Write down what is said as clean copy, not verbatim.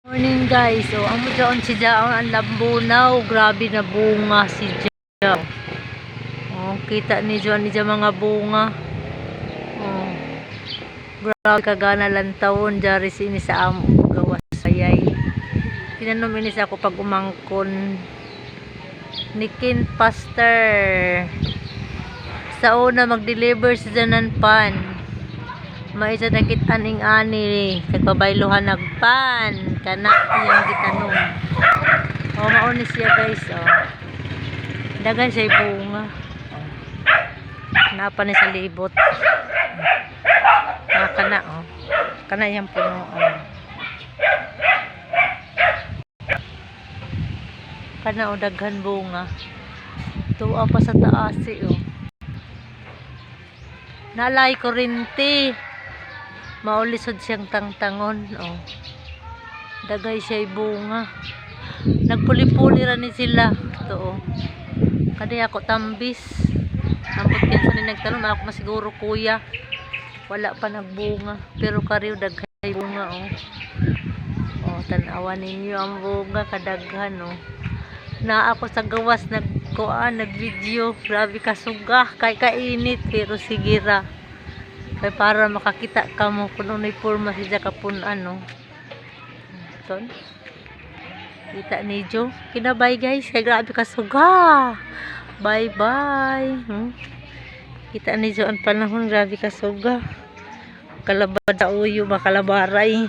Morning guys, so amo doon si Jaon ang lambunaw, grabe na bunga si Jaon. Oh, kita ni Jaon mga bunga. Oh. Grabe kagana lantawon jari sini sa amo gawas sayay. Tinanom ini sa ako pag umangkon. Nikin Pastor. Sa una mag-deliver sa Jananpan. Maisa nakita ning ani kagbabaylohan nagpan kana iyang gitanong. Oh mao ni siya guys oh. Dagan siya bunga. Napa ni sa libot. Kana oh. Kana yang punuan. Kana oh daghan bunga. Tuwa pa sa taas oh. Nalay kurinti. Maulisod siyang tangtangon oh. Dagay siya bunga. Nagpuli-puli ra ni sila to oh. Kadi ako tambis. Ambot kinsa ni nagtanong ako masiguro kuya. Wala pa nagbunga pero kariw daghay bunga oh. Oh tan-awan ninyo ang bunga kadaghan oh. Na ako sa gawas nag-video. Grabe kasuga kay kainit pero sige ra. Kaya para makakita ka mo kung unay forma siya kapun ano. Ton. Kita ni Jo. Kinabay guys. Kaya grabe kasuga. Bye bye. Kita ni Jo ang panahon. Grabe kasuga. Kalabad sa uyo. Makalabaray.